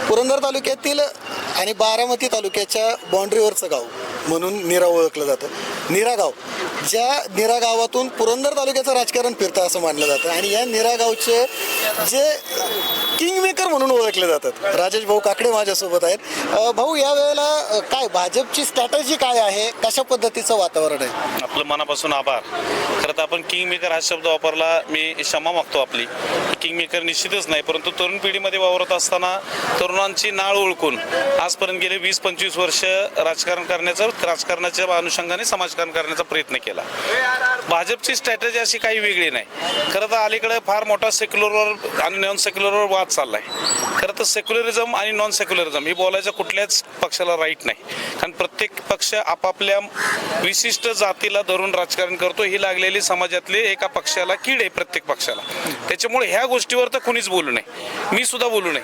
पुरंदर तालुक्यातील आणि बारामती तालुक्याच्या बाँड्रीवरचं गाव म्हणून नीरा ओळखलं जातं. नीरा गाव, ज्या नीरा गावातून पुरंदर तालुक्याचं राजकारण फिरतं असं मानलं जातं आणि या नीरा गावचे जे किंगमेकर म्हणून ओळखले जातात राजेश भाऊ काकडे माझ्यासोबत आहेत. भाऊ, यावेळेला काय भाजपची स्ट्रॅटेजी काय आहे, कशा पद्धतीचं वातावरण आहे? आपलं मनापासून आभार. खरं तर आपण किंगमेकर हा शब्द वापरला, मी क्षमा मागतो आपली. किंगमेकर निश्चितच नाही, परंतु तरुण पिढीमध्ये वावरत असताना तरुणांची नाळ ओळखून आजपर्यंत गेले 20-25 वर्ष राजकारणाच्या अनुषंगाने समाजकारण करण्याचा प्रयत्न केला. भाजपची स्ट्रॅटेजी अशी काही वेगळी नाही. खरं तर अलीकडे फार मोठा सेक्युलरवर आणि नॉन सेक्युलरवर वाद चाललाय. खरं तर सेक्युलरिझम आणि नॉन सेक्युलरिझम ही बोलायचं कुठल्याच पक्षाला राईट नाही, कारण प्रत्येक पक्ष आपापल्या विशिष्ट जातीला धरून राजकारण करतो. ही लागलेली समाजातली एका पक्षाला कीड आहे, प्रत्येक पक्षाला. त्याच्यामुळे ह्या गोष्टीवर तर कुणीच बोलू नये, मी सुद्धा बोलू नये.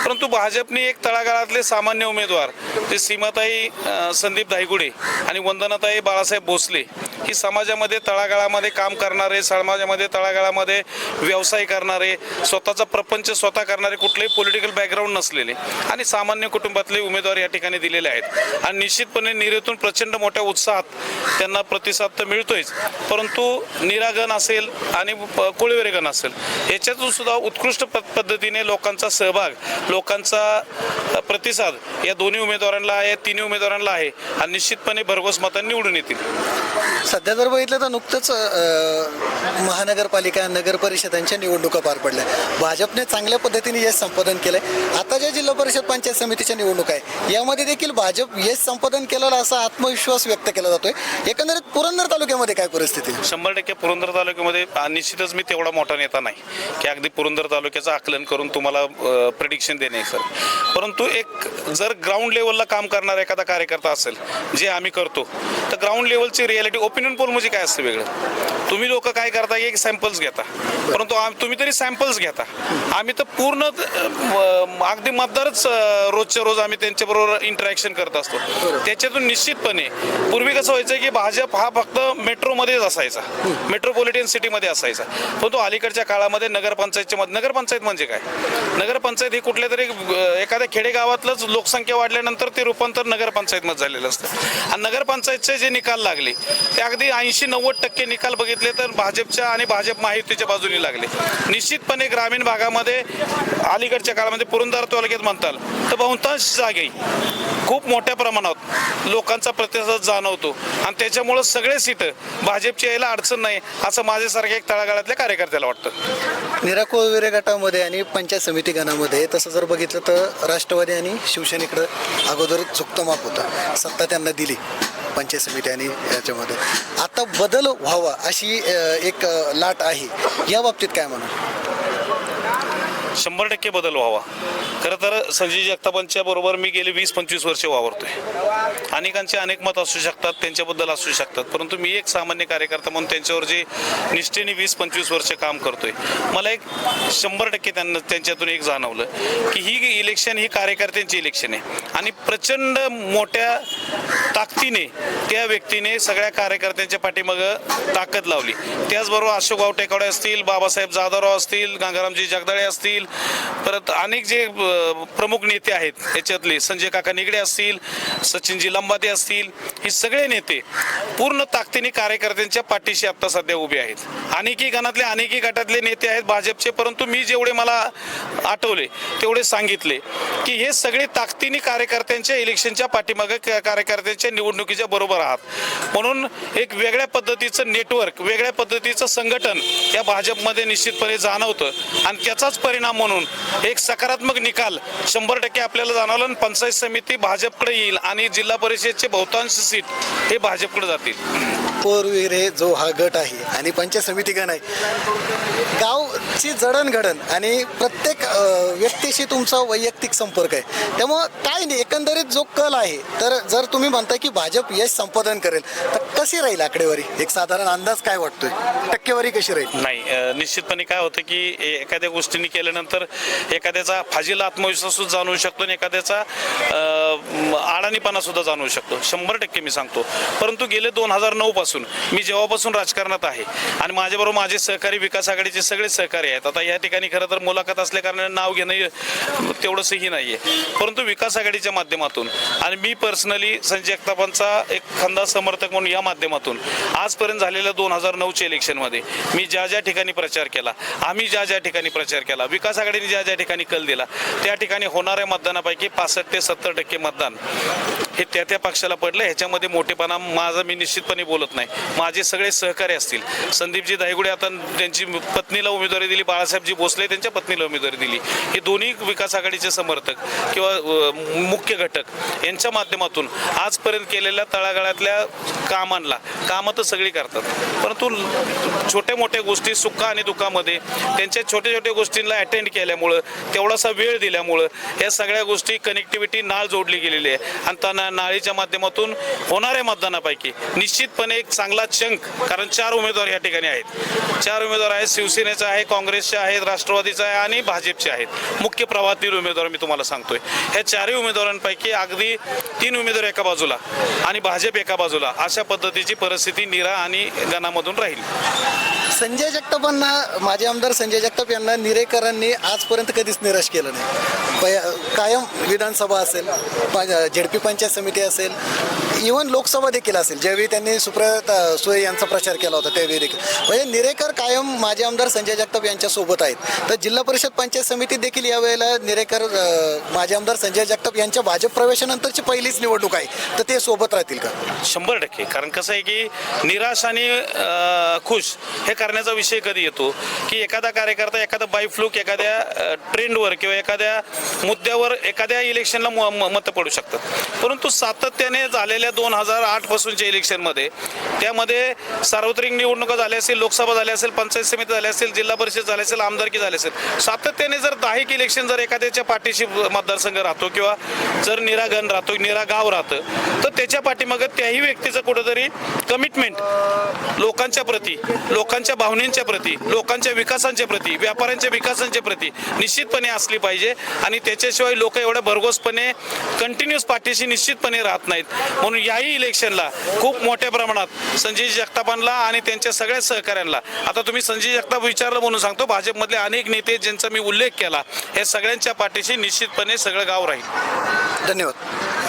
परंतु भाजपने एक तळागाळातले सामान्य उमेदवार ते सीमाताई संदीप धायगुडे आणि वंदनाताई बाळासाहेब भोसले ही समाजामध्ये तळागाळामध्ये काम करणारे, समाजामध्ये तळागाळामध्ये व्यवसाय करणारे, स्वतःचा प्रपंच स्वतः करणारे, कुठलेही पॉलिटिकल बॅकग्राऊंड नसलेले आणि सामान्य कुटुंबातले उमेदवार या ठिकाणी दिलेले आहेत. आणि निश्चितपणे नीरेतून प्रचंड मोठ्या उत्साहात त्यांना प्रतिसाद तर मिळतोयच, परंतु निरागण असेल आणि कोळीवेरेगण असेल याच्यातून सुद्धा उत्कृष्ट पद्धतीने लोकांचा सहभाग, लोकांचा प्रतिसाद या दोन्ही उमेदवारांना आहे, तिन्ही उमेदवारांना आहे आणि निश्चितपणे भरघोस मतांनी निवडून येतील. सध्या जर बघितलं तर नुकतंच महानगरपालिका, नगर परिषदांच्या निवडणुका पार पडल्या. भाजपने चांगल्या पद्धतीने यश संपादन केलंय. आता ज्या जिल्हा परिषद पंचायत समितीच्या निवडणुका आहे यामध्ये देखील भाजप यश संपादन केलेला असा आत्मविश्वास व्यक्त केला जातोय. एकंदरीत पुरंदर तालुक्यामध्ये काय परिस्थिती? 100% पुरंदर तालुक्यामध्ये निश्चितच मी तेवढा मोठा नेता नाही की अगदी पुरंदर तालुक्याचं आकलन करून तुम्हाला प्रेडिक्शन देणे सर. परंतु एक जर ग्राउंड लेवलला काम करणारा एखादा कार्यकर्ता असेल, जे आम्ही करतो, तर ग्राउंड लेवलची रियालिटी, ओपिनियन पोल म्हणजे काय असतं वेगळं. तुम्ही लोक काय करता, एक सॅम्पल्स घेता, परंतु तुम्ही तरी सॅम्पल्स घेता. आम्ही तर पूर्ण अगदी मतदारच रोजच्या रोज आम्ही त्यांच्याबरोबर इंटरॅक्शन करत असतो. त्याच्यातून निश्चितपणे पूर्वी कसं व्हायचं की भाजप हा फक्त मेट्रोमध्येच असायचा, मेट्रोपॉलिटन सिटीमध्ये असायचा, परंतु अलीकडच्या काळामध्ये नगरपंचायत म्हणजे काय, नगरपंचायत ही कुठल्या तरी एखाद्या खेडेगावातलंच लोकसंख्या वाढल्यानंतर ते रूपांतर नगरपंचायतमध्ये झालेलं असतं. आणि नगरपंचायतचे जे निकाल लागले ते अगदी 80-90% निकाल बघितले तर भाजपच्या आणि भाजप महायुतीच्या बाजूने लागले. निश्चितपणे ग्रामीण भागामध्ये अलीकडच्या काळामध्ये पुरंदर तालुक्यात म्हणताल तर बहुतांश जागी खूप मोठ्या प्रमाणात लोकांचा प्रतिसाद जाणवतो आणि त्याच्यामुळं सगळे सीट भाजपची यायला अडचण नाही असं माझ्यासारख्या एक तळागाळातल्या कार्यकर्त्याला वाटतं. नीरा कोळवेरे गटामध्ये आणि पंचायत समिती गणामध्ये तसं जर बघितलं तर राष्ट्रवादी आणि शिवसेनेकडं अगोदर झुकतं माप होतं, सत्ता त्यांना दिली पंचायत समिती आणि याच्यामध्ये. आता बदल व्हावा अशी एक लाट आहे, या बाबतीत काय म्हणा? 100% बदल व्हावा. खरं तर संजय जगतापांच्या बरोबर मी गेले 20-25 वर्ष वावरतोय. अनेकांचे अनेक मत असू शकतात, त्यांच्याबद्दल असू शकतात, परंतु मी एक सामान्य कार्यकर्ता म्हणून त्यांच्यावर जे निष्ठेने 20-25 वर्ष काम करतोय, मला एक 100% त्यांच्यातून एक जाणवलं की ही इलेक्शन ही कार्यकर्त्यांची इलेक्शन आहे आणि प्रचंड मोठ्या ताकदीने त्या व्यक्तीने सगळ्या कार्यकर्त्यांच्या पाठीमागं ताकद लावली. त्याचबरोबर अशोकराव टेकावडे असतील, बाबासाहेब जाधवराव असतील, गंगारामजी जगदाळे असतील, परत अनेक जे प्रमुख नेते आहेत त्याच्यातले संजय काका निगडे असतील, सचिनजी लंबाते असतील, हे सगळे नेते पूर्ण ताकदीने कार्यकर्त्यांच्या पाठीशी आता सध्या उभे आहेत. अनेकी गटातले नेते आहेत भाजपचे, परंतु मी जेवढे मला आठवले तेवढे सांगितले की हे सगळे ताकदीने कार्यकर्त्यांच्या इलेक्शनच्या पाठीमागे, कार्यकर्त्यांच्या निवडणुकीच्या बरोबर आहात. म्हणून एक वेगळ्या पद्धतीचं नेटवर्क, वेगळ्या पद्धतीचं संघटन या भाजपमध्ये निश्चितपणे जाणवतं आणि त्याचाच परिणाम म्हणून एक सकारात्मक निकाल 100% आपल्याला जाणवलं. पंचायत समिती भाजपकडे येईल आणि जिल्हा परिषदचे बहुतांश सीट हे भाजपकडे जातील. कोळवेरे जो हा गट आहे आणि पंचायत समिती गण आहे, गावची जडणघडण आणि प्रत्येक व्यक्तीशी तुमचा वैयक्तिक संपर्क आहे, त्यामुळं काय नाही एकंदरीत जो कल आहे, तर जर तुम्ही म्हणता की भाजप यश संपादन करेल तर कशी राहील आकडेवारी, एक साधारण अंदाज काय वाटतोय, टक्केवारी कशी राहील? नाही, निश्चितपणे काय होतं की एखाद्या गोष्टींनी केल्यानंतर एखाद्याचा फाजीला आत्मविश्वास सुद्धा जाणवू शकतो आणि एखाद्याचा आडाणीपणा सुद्धा जाणवू शकतो. 100% मी सांगतो. परंतु गेले 2009 पासून मी जेव्हापासून राजकारणात आहे आणि माझ्याबरोबर माझे सहकारी, विकास आघाडीचे सगळे सहकारी सहकारी आहेत. आता या ठिकाणी खरं तर मुलाखत असल्या कारणाने नाव घेणं तेवढंसंही नाही आहे, परंतु विकास आघाडीच्या माध्यमातून आणि मी पर्सनली संजय जगतापांचा एक खंदा समर्थक म्हणून या माध्यमातून आजपर्यंत झालेल्या 2009च्या इलेक्शनमध्ये मी ज्या ज्या ठिकाणी प्रचार केला, आम्ही ज्या ज्या ठिकाणी प्रचार केला, विकास आघाडीने ज्या ज्या ठिकाणी कल दिला, त्या ठिकाणी होणाऱ्या मतदानापैकी 65 ते 70% मतदान हे त्या पक्षाला पडलं. ह्याच्यामध्ये मोठेपणा माझा मी निश्चितपणे बोलत नाही. माझे सगळे सहकारी असतील. संदीपजी दायगुडे आता त्यांची पत्नीला उमेदवारी दिली, बाळासाहेबजी भोसले त्यांच्या पत्नीला उमेदवारी दिली. हे दोन्ही विकास आघाडीचे समर्थक किंवा मुख्य घटक यांच्या माध्यमातून आजपर्यंत केलेल्या तळागाळातल्या कामं तर सगळी करतात, परंतु छोट्या मोठ्या गोष्टी सुखा आणि दुःखामध्ये त्यांच्या छोट्या छोट्या गोष्टींना अटेंड केल्यामुळं, तेवढासा वेळ दिल्यामुळं या सगळ्या गोष्टी कनेक्टिव्हिटी नाळ जोडली गेलेली आहे आणि त्या नाळीच्या माध्यमातून होणाऱ्या मतदानापैकी निश्चितपणे एक चांगला चंक, कारण 4 उमेदवार या ठिकाणी आहेत. 4 उमेदवार आहेत. शिवसेनेचे आहे, काँग्रेसचे आहेत, राष्ट्रवादीचे आहे आणि भाजपचे आहेत. मुख्य प्रवाहातील उमेदवार मी तुम्हाला सांगतोय. ह्या 4ही उमेदवारांपैकी अगदी 3 उमेदवार एका बाजूला आणि भाजप एका बाजूला, अशा पद्धतीची परिस्थिती नीरा आणि गणामधून राहील. संजय जगतापांना, माजी आमदार संजय जगताप यांना निरेकरांनी आजपर्यंत कधीच निराश केलं नाही. कायम विधानसभा असेल, झेडपी पंचायत समिती असेल, इव्हन लोकसभा देखील असेल, ज्यावेळी त्यांनी सुप्रिया सुळे यांचा प्रचार केला होता त्यावेळी देखील म्हणजे निरेकर कायम माजी आमदार संजय जगताप यांच्या सोबत आहेत. तर जिल्हा परिषद पंचायत समिती देखील यावेळेला निरेकर माजी आमदार संजय जगताप यांच्या भाजप प्रवेशानंतरची पहिलीच निवडणूक आहे, तर ते सोबत राहतील का? 100%. कारण कसं आहे की निराश आणि खुश हे करण्याचा विषय कधी येतो की एखादा कार्यकर्ता एखादा बायफ्लूक एखाद्या ट्रेंडवर किंवा एखाद्या मुद्द्यावर एखाद्या इलेक्शनला मतं पडू शकतात, परंतु सातत्याने झालेल्या 2008 पासूनच्या इलेक्शनमध्ये त्यामध्ये सार्वत्रिक निवडणुका झाल्या असेल, लोकसभा झाल्या असेल, पंचायत समिती झाल्या असेल, जिल्हा परिषद झाल्या असेल, आमदारकी झाली असेल, सातत्याने जर 10 इलेक्शन जर एखाद्याच्या पाठीशी मतदारसंघ राहतो किंवा जर निरागण राहतो, निरागाव राहतं, तर त्याच्या पाठीमागं त्याही व्यक्तीचं कुठंतरी कमिटमेंट लोकांच्या प्रती, लोकांच्या भावनेंच्या प्रती, लोकांच्या विकासांच्या प्रती, व्यापाऱ्यांच्या विकासांच्या प्रती निश्चितपणे असली पाहिजे. आणि त्याच्याशिवाय लोक एवढ्या भरघोसपणे कंटिन्यूस पाठीशी निश्चितपणे राहत नाहीत. म्हणून याही इलेक्शनला खूप मोठ्या प्रमाणात संजय जगतापांना आणि त्यांच्या सगळ्या सहकाऱ्यांना, आता तुम्ही संजय जगताप विचारलं म्हणून सांगतो, भाजपमधले अनेक नेते ज्यांचा मी उल्लेख केला, या सगळ्यांच्या पाठीशी निश्चितपणे सगळं गाव राहील. धन्यवाद.